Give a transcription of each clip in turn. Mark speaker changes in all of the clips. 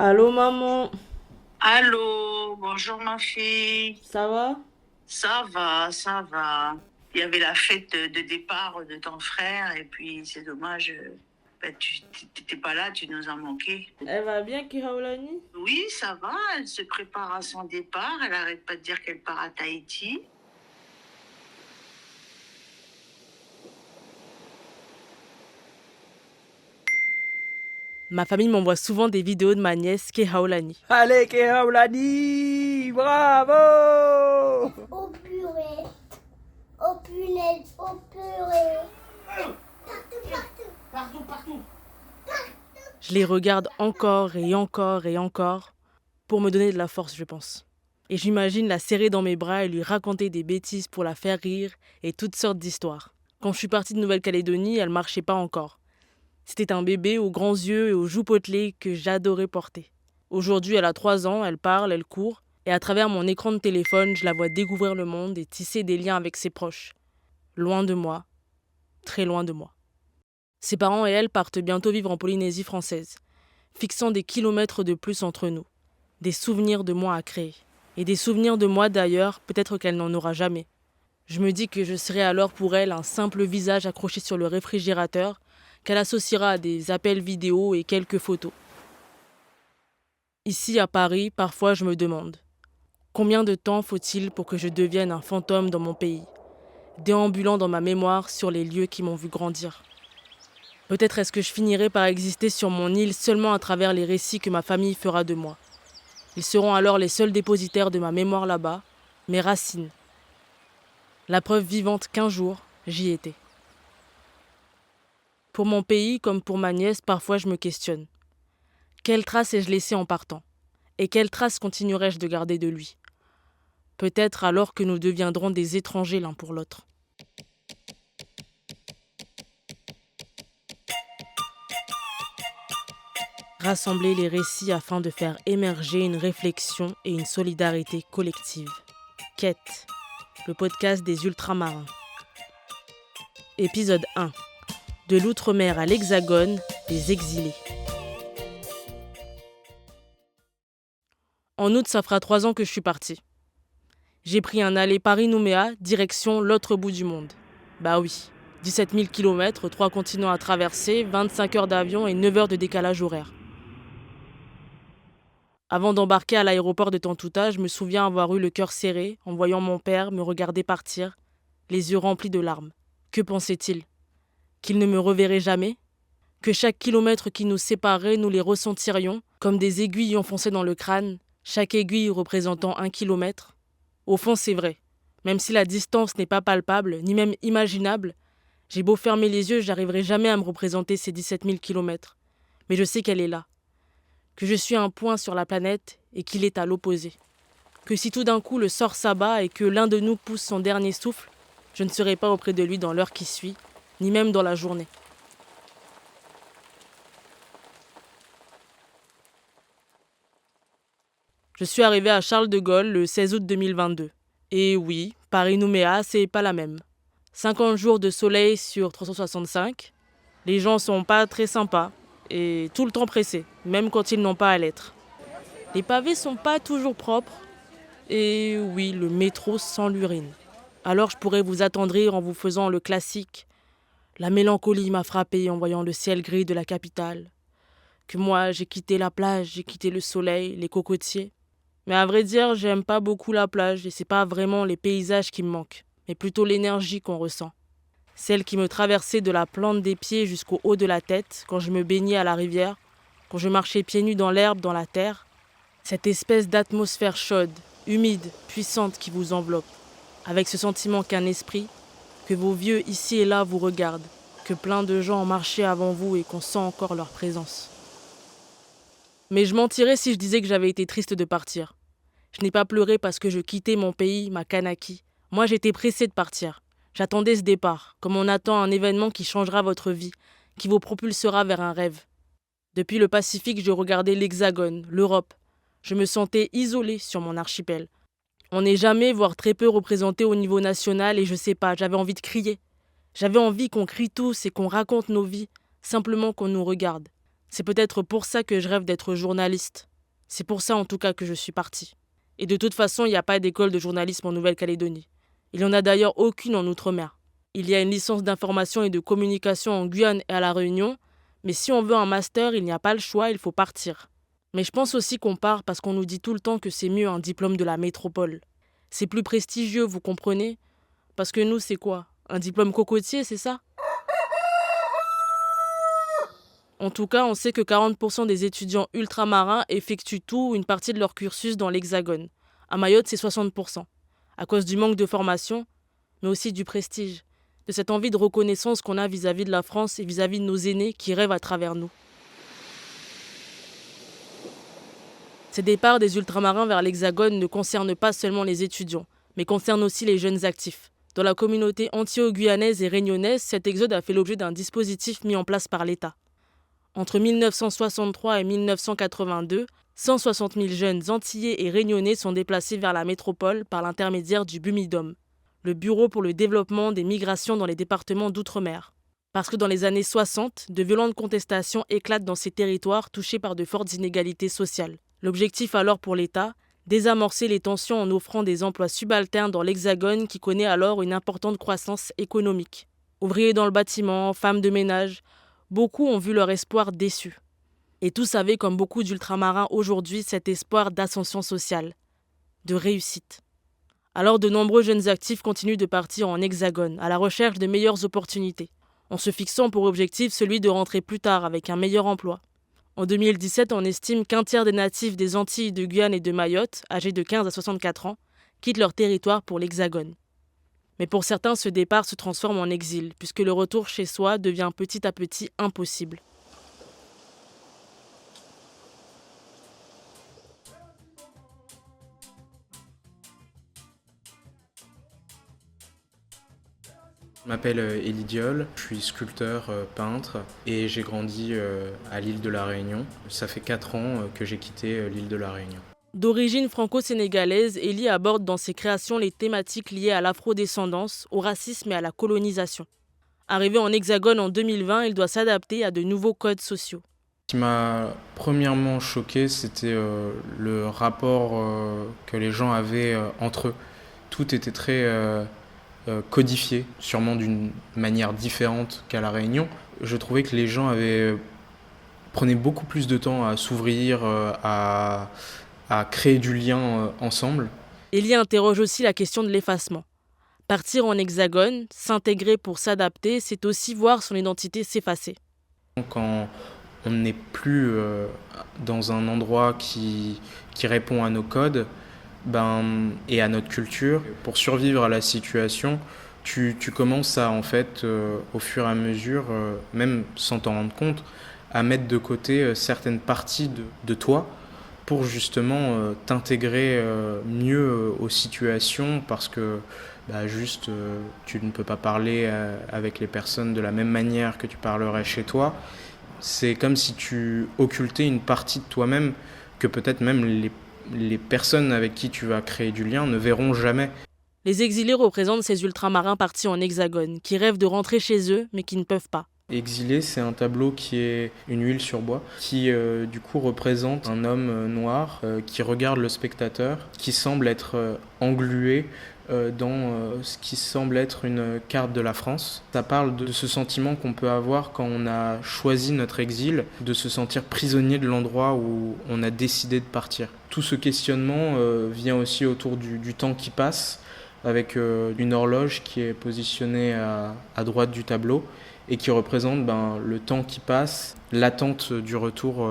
Speaker 1: Allô maman,
Speaker 2: Allô, bonjour ma fille.
Speaker 1: ça va?
Speaker 2: Ça va, ça va. Il y avait la fête de départ de ton frère et puis c'est dommage, tu n'étais pas là, tu nous as manqué.
Speaker 1: Elle va bien Kihaulani?
Speaker 2: Oui, ça va, elle se prépare à son départ, elle arrête pas de dire qu'elle part à Tahiti.
Speaker 1: Ma famille m'envoie souvent des vidéos de ma nièce Kehaulani.
Speaker 3: Allez, Kehaulani, bravo!
Speaker 4: Au purée, au punaise, au purée. Partout, partout.
Speaker 2: Partout, partout.
Speaker 1: Je les regarde encore et encore et encore pour me donner de la force, je pense. Et j'imagine la serrer dans mes bras et lui raconter des bêtises pour la faire rire et toutes sortes d'histoires. Quand je suis partie de Nouvelle-Calédonie, elle marchait pas encore. C'était un bébé aux grands yeux et aux joues potelées que j'adorais porter. Aujourd'hui, elle a 3 ans, elle parle, elle court, et à travers mon écran de téléphone, je la vois découvrir le monde et tisser des liens avec ses proches. Loin de moi, très loin de moi. Ses parents et elle partent bientôt vivre en Polynésie française, fixant des kilomètres de plus entre nous. Des souvenirs de moi à créer. Et des souvenirs de moi d'ailleurs, peut-être qu'elle n'en aura jamais. Je me dis que je serai alors pour elle un simple visage accroché sur le réfrigérateur qu'elle associera à des appels vidéo et quelques photos. Ici à Paris, parfois je me demande, combien de temps faut-il pour que je devienne un fantôme dans mon pays, déambulant dans ma mémoire sur les lieux qui m'ont vu grandir? Peut-être est-ce que je finirai par exister sur mon île seulement à travers les récits que ma famille fera de moi. Ils seront alors les seuls dépositaires de ma mémoire là-bas, mes racines. La preuve vivante qu'un jour, j'y étais. Pour mon pays, comme pour ma nièce, parfois je me questionne. Quelle trace ai-je laissée en partant? Et quelle trace continuerai-je de garder de lui? Peut-être alors que nous deviendrons des étrangers l'un pour l'autre. Rassembler les récits afin de faire émerger une réflexion et une solidarité collective. Quête, le podcast des ultramarins. Épisode 1. De l'outre-mer à l'hexagone, des exilés. En août, ça fera 3 ans que je suis partie. J'ai pris un aller Paris-Nouméa, direction l'autre bout du monde. Bah oui, 17 000 km, 3 continents à traverser, 25 heures d'avion et 9 heures de décalage horaire. Avant d'embarquer à l'aéroport de Tantouta, je me souviens avoir eu le cœur serré en voyant mon père me regarder partir, les yeux remplis de larmes. Que pensait-il? Qu'il ne me reverrait jamais? Que chaque kilomètre qui nous séparait, nous les ressentirions, comme des aiguilles enfoncées dans le crâne, chaque aiguille représentant 1 kilomètre? Au fond, c'est vrai. Même si la distance n'est pas palpable, ni même imaginable, j'ai beau fermer les yeux, j'arriverai jamais à me représenter ces 17 000 kilomètres. Mais je sais qu'elle est là. Que je suis un point sur la planète et qu'il est à l'opposé. Que si tout d'un coup le sort s'abat et que l'un de nous pousse son dernier souffle, je ne serai pas auprès de lui dans l'heure qui suit, ni même dans la journée. Je suis arrivée à Charles de Gaulle le 16 août 2022. Et oui, Paris-Nouméa, c'est pas la même. 50 jours de soleil sur 365. Les gens sont pas très sympas et tout le temps pressés, même quand ils n'ont pas à l'être. Les pavés sont pas toujours propres. Et oui, le métro sent l'urine. Alors je pourrais vous attendrir en vous faisant le classique. La mélancolie m'a frappé en voyant le ciel gris de la capitale. Que moi, j'ai quitté la plage, j'ai quitté le soleil, les cocotiers. Mais à vrai dire, j'aime pas beaucoup la plage et c'est pas vraiment les paysages qui me manquent, mais plutôt l'énergie qu'on ressent. Celle qui me traversait de la plante des pieds jusqu'au haut de la tête quand je me baignais à la rivière, quand je marchais pieds nus dans l'herbe, dans la terre. Cette espèce d'atmosphère chaude, humide, puissante qui vous enveloppe, avec ce sentiment qu'un esprit, que vos vieux ici et là vous regardent, que plein de gens ont marché avant vous et qu'on sent encore leur présence. Mais je mentirais si je disais que j'avais été triste de partir. Je n'ai pas pleuré parce que je quittais mon pays, ma Kanaki. Moi, j'étais pressée de partir. J'attendais ce départ, comme on attend un événement qui changera votre vie, qui vous propulsera vers un rêve. Depuis le Pacifique, je regardais l'Hexagone, l'Europe. Je me sentais isolée sur mon archipel. On n'est jamais, voire très peu représenté au niveau national et je sais pas, j'avais envie de crier. J'avais envie qu'on crie tous et qu'on raconte nos vies, simplement qu'on nous regarde. C'est peut-être pour ça que je rêve d'être journaliste. C'est pour ça en tout cas que je suis partie. Et de toute façon, il n'y a pas d'école de journalisme en Nouvelle-Calédonie. Il n'y en a d'ailleurs aucune en Outre-mer. Il y a une licence d'information et de communication en Guyane et à La Réunion, mais si on veut un master, il n'y a pas le choix, il faut partir. Mais je pense aussi qu'on part parce qu'on nous dit tout le temps que c'est mieux un diplôme de la métropole. C'est plus prestigieux, vous comprenez? Parce que nous, c'est quoi? Un diplôme cocotier, c'est ça? En tout cas, on sait que 40% des étudiants ultramarins effectuent tout ou une partie de leur cursus dans l'Hexagone. À Mayotte, c'est 60%. À cause du manque de formation, mais aussi du prestige, de cette envie de reconnaissance qu'on a vis-à-vis de la France et vis-à-vis de nos aînés qui rêvent à travers nous. Ces départs des ultramarins vers l'Hexagone ne concernent pas seulement les étudiants, mais concernent aussi les jeunes actifs. Dans la communauté antilo-guyanaise et réunionnaise, cet exode a fait l'objet d'un dispositif mis en place par l'État. Entre 1963 et 1982, 160 000 jeunes antillais et réunionnais sont déplacés vers la métropole par l'intermédiaire du BUMIDOM, le Bureau pour le développement des migrations dans les départements d'outre-mer. Parce que dans les années 60, de violentes contestations éclatent dans ces territoires touchés par de fortes inégalités sociales. L'objectif alors pour l'État, désamorcer les tensions en offrant des emplois subalternes dans l'Hexagone qui connaît alors une importante croissance économique. Ouvriers dans le bâtiment, femmes de ménage, beaucoup ont vu leur espoir déçu. Et tous avaient, comme beaucoup d'ultramarins aujourd'hui, cet espoir d'ascension sociale, de réussite. Alors de nombreux jeunes actifs continuent de partir en Hexagone, à la recherche de meilleures opportunités, en se fixant pour objectif celui de rentrer plus tard avec un meilleur emploi. En 2017, on estime qu'un tiers des natifs des Antilles, de Guyane et de Mayotte, âgés de 15 à 64 ans, quittent leur territoire pour l'Hexagone. Mais pour certains, ce départ se transforme en exil, puisque le retour chez soi devient petit à petit impossible.
Speaker 5: Je m'appelle Élie Diol, je suis sculpteur, peintre et j'ai grandi à l'île de la Réunion. Ça fait 4 ans que j'ai quitté l'île de la Réunion.
Speaker 1: D'origine franco-sénégalaise, Élie aborde dans ses créations les thématiques liées à l'afrodescendance, au racisme et à la colonisation. Arrivé en Hexagone en 2020, il doit s'adapter à de nouveaux codes sociaux.
Speaker 5: Ce qui m'a premièrement choqué, c'était le rapport que les gens avaient entre eux. Tout était très codifié, sûrement d'une manière différente qu'à La Réunion. Je trouvais que les gens prenaient beaucoup plus de temps à s'ouvrir, à créer du lien ensemble.
Speaker 1: Élie interroge aussi la question de l'effacement. Partir en Hexagone, s'intégrer pour s'adapter, c'est aussi voir son identité s'effacer.
Speaker 5: Quand on n'est plus dans un endroit qui répond à nos codes et à notre culture, pour survivre à la situation, tu commences à, en fait, au fur et à mesure, même sans t'en rendre compte, à mettre de côté certaines parties de toi pour justement t'intégrer mieux aux situations parce que tu ne peux pas parler avec les personnes de la même manière que tu parlerais chez toi. C'est comme si tu occultais une partie de toi-même que peut-être même les personnes avec qui tu vas créer du lien ne verront jamais.
Speaker 1: Les exilés représentent ces ultramarins partis en Hexagone, qui rêvent de rentrer chez eux, mais qui ne peuvent pas.
Speaker 5: Exilé, c'est un tableau qui est une huile sur bois, qui du coup représente un homme noir qui regarde le spectateur, qui semble être englué dans ce qui semble être une carte de la France. Ça parle de ce sentiment qu'on peut avoir quand on a choisi notre exil, de se sentir prisonnier de l'endroit où on a décidé de partir. Tout ce questionnement vient aussi autour du temps qui passe, avec une horloge qui est positionnée à droite du tableau et qui représente le temps qui passe, l'attente du retour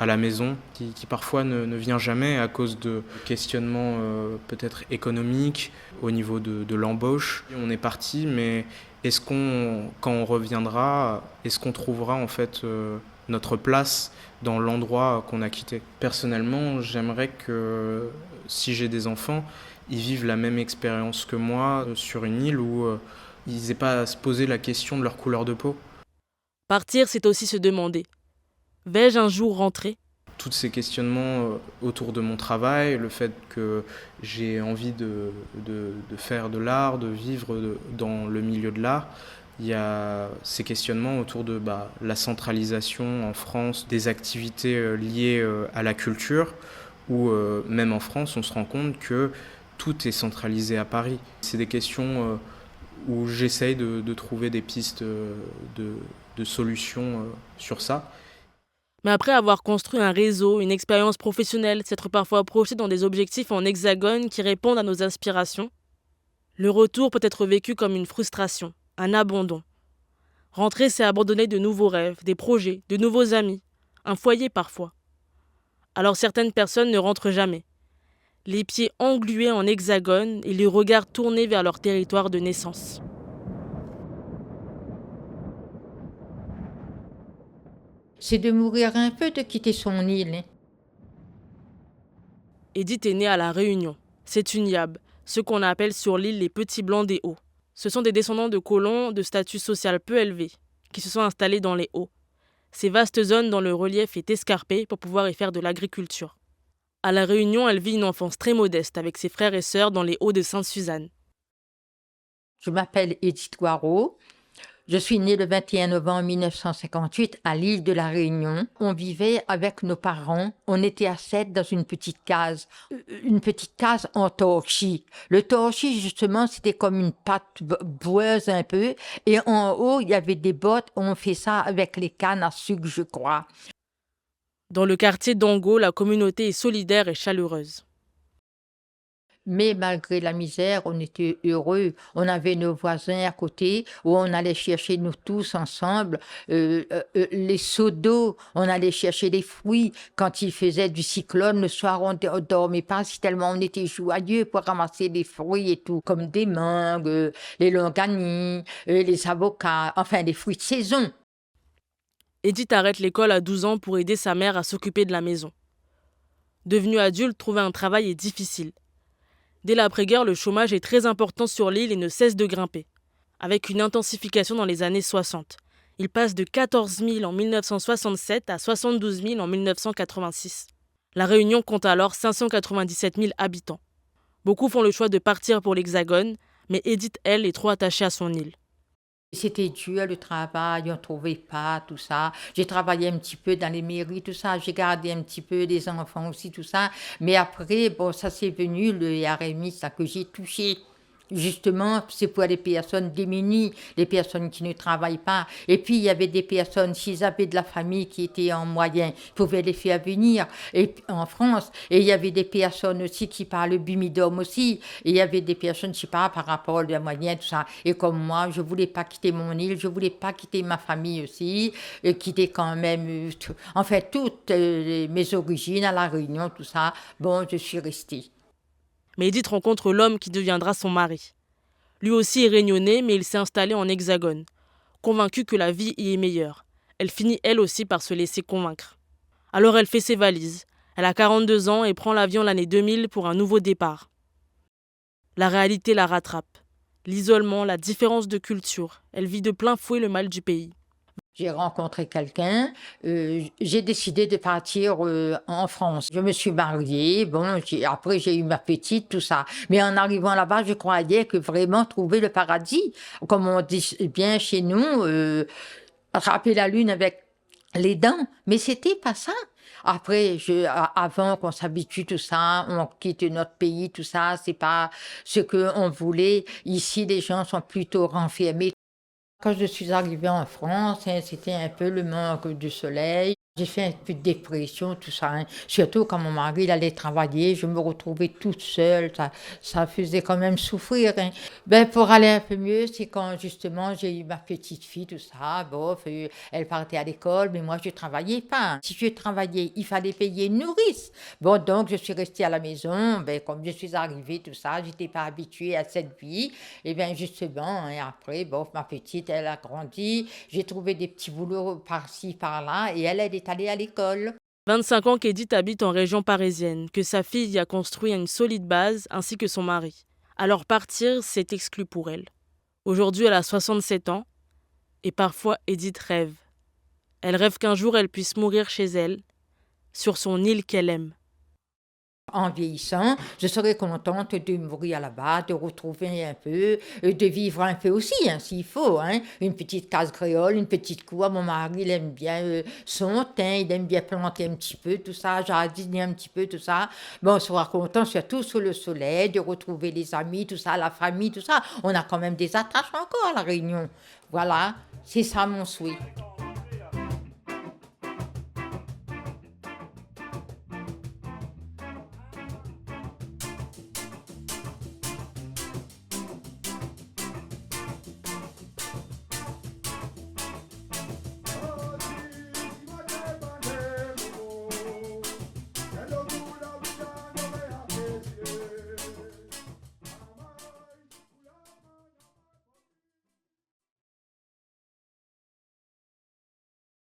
Speaker 5: à la maison, qui parfois ne vient jamais à cause de questionnements peut-être économiques, au niveau de l'embauche. On est parti, mais quand on reviendra, est-ce qu'on trouvera en fait notre place dans l'endroit qu'on a quitté? Personnellement, j'aimerais que si j'ai des enfants, ils vivent la même expérience que moi sur une île où ils n'aient pas à se poser la question de leur couleur de peau.
Speaker 1: Partir, c'est aussi se demander « Vais-je un jour rentrer ?»
Speaker 5: Tous ces questionnements autour de mon travail, le fait que j'ai envie de faire de l'art, de vivre dans le milieu de l'art, Il y a ces questionnements autour de la centralisation en France des activités liées à la culture, où même en France, on se rend compte que tout est centralisé à Paris. C'est des questions où j'essaye de trouver des pistes de solutions sur ça.
Speaker 1: Mais après avoir construit un réseau, une expérience professionnelle, s'être parfois projeté dans des objectifs en hexagone qui répondent à nos aspirations, le retour peut être vécu comme une frustration, un abandon. Rentrer, c'est abandonner de nouveaux rêves, des projets, de nouveaux amis, un foyer parfois. Alors certaines personnes ne rentrent jamais, les pieds englués en hexagone et les regards tournés vers leur territoire de naissance.
Speaker 6: C'est de mourir un peu, de quitter son île.
Speaker 1: Edith est née à La Réunion. C'est une Yab, ceux qu'on appelle sur l'île les petits blancs des Hauts. Ce sont des descendants de colons de statut social peu élevé, qui se sont installés dans les Hauts. Ces vastes zones dont le relief est escarpé pour pouvoir y faire de l'agriculture. À La Réunion, elle vit une enfance très modeste avec ses frères et sœurs dans les Hauts de Sainte-Suzanne.
Speaker 6: Je m'appelle Edith Guarot. Je suis née le 21 novembre 1958 à l'île de la Réunion. On vivait avec nos parents. On était à 7 dans une petite case en torchis. Le torchis, justement, c'était comme une pâte boueuse un peu. Et en haut, il y avait des bottes. On fait ça avec les cannes à sucre, je crois.
Speaker 1: Dans le quartier d'Ango, la communauté est solidaire et chaleureuse.
Speaker 6: Mais malgré la misère, on était heureux. On avait nos voisins à côté où on allait chercher nous tous ensemble les seaux d'eau. On allait chercher les fruits. Quand il faisait du cyclone, le soir, on ne dormait pas si tellement on était joyeux pour ramasser des fruits et tout, comme des mangues, les longanies, les avocats, enfin des fruits de saison.
Speaker 1: Edith arrête l'école à 12 ans pour aider sa mère à s'occuper de la maison. Devenue adulte, trouver un travail est difficile. Dès l'après-guerre, le chômage est très important sur l'île et ne cesse de grimper, avec une intensification dans les années 60. Il passe de 14 000 en 1967 à 72 000 en 1986. La Réunion compte alors 597 000 habitants. Beaucoup font le choix de partir pour l'Hexagone, mais Edith, elle, est trop attachée à son île.
Speaker 6: C'était dur le travail, on ne trouvait pas, tout ça. J'ai travaillé un petit peu dans les mairies, tout ça. J'ai gardé un petit peu des enfants aussi, tout ça. Mais après, bon, ça c'est venu, le RMI, ça que j'ai touché. Justement, c'est pour les personnes démunies, les personnes qui ne travaillent pas. Et puis, il y avait des personnes, s'ils avaient de la famille qui était en moyen, ils pouvaient les faire venir en France. Et il y avait des personnes aussi qui parlent bimidum aussi. Et il y avait des personnes, je ne sais pas, par rapport aux moyens, tout ça. Et comme moi, je ne voulais pas quitter mon île, je ne voulais pas quitter ma famille aussi, quitter quand même, en fait, toutes mes origines à La Réunion, tout ça. Bon, je suis restée.
Speaker 1: Mais Edith rencontre l'homme qui deviendra son mari. Lui aussi est réunionnais, mais il s'est installé en Hexagone. Convaincue que la vie y est meilleure, elle finit elle aussi par se laisser convaincre. Alors elle fait ses valises. Elle a 42 ans et prend l'avion l'année 2000 pour un nouveau départ. La réalité la rattrape. L'isolement, la différence de culture. Elle vit de plein fouet le mal du pays.
Speaker 6: J'ai rencontré quelqu'un, j'ai décidé de partir en France. Je me suis mariée, bon, après j'ai eu ma petite, tout ça. Mais en arrivant là-bas, je croyais que vraiment trouver le paradis, comme on dit bien chez nous, attraper la lune avec les dents. Mais c'était pas ça. Après, avant qu'on s'habitue tout ça, on quitte notre pays, tout ça, c'est pas ce qu'on voulait. Ici, les gens sont plutôt renfermés. Quand je suis arrivée en France, c'était un peu le manque du soleil. J'ai fait un peu de dépression, tout ça. Surtout quand mon mari il allait travailler, je me retrouvais toute seule. Ça faisait quand même souffrir. Pour aller un peu mieux, c'est quand justement j'ai eu ma petite fille, tout ça. Bon, elle partait à l'école, mais moi je ne travaillais pas. Si je travaillais, il fallait payer une nourrice. Bon, donc je suis restée à la maison. Comme je suis arrivée, tout ça, je n'étais pas habituée à cette vie. Et bien justement, et après, ma petite, elle a grandi. J'ai trouvé des petits boulots par-ci, par-là. Et elle est allée à l'école.
Speaker 1: 25 ans qu'Edith habite en région parisienne, que sa fille y a construit une solide base, ainsi que son mari. Alors partir, c'est exclu pour elle. Aujourd'hui, elle a 67 ans, et parfois Edith rêve. Elle rêve qu'un jour elle puisse mourir chez elle, sur son île qu'elle aime.
Speaker 6: En vieillissant, je serais contente de mourir là-bas, de retrouver un peu, de vivre un peu aussi, hein, s'il faut. Hein. Une petite case créole, une petite cour. Mon mari, il aime bien son thym, il aime bien planter un petit peu, tout ça, jardiner un petit peu, tout ça. Bon, on sera content, surtout sous le soleil, de retrouver les amis, tout ça, la famille, tout ça. On a quand même des attaches encore à La Réunion. Voilà, c'est ça mon souhait.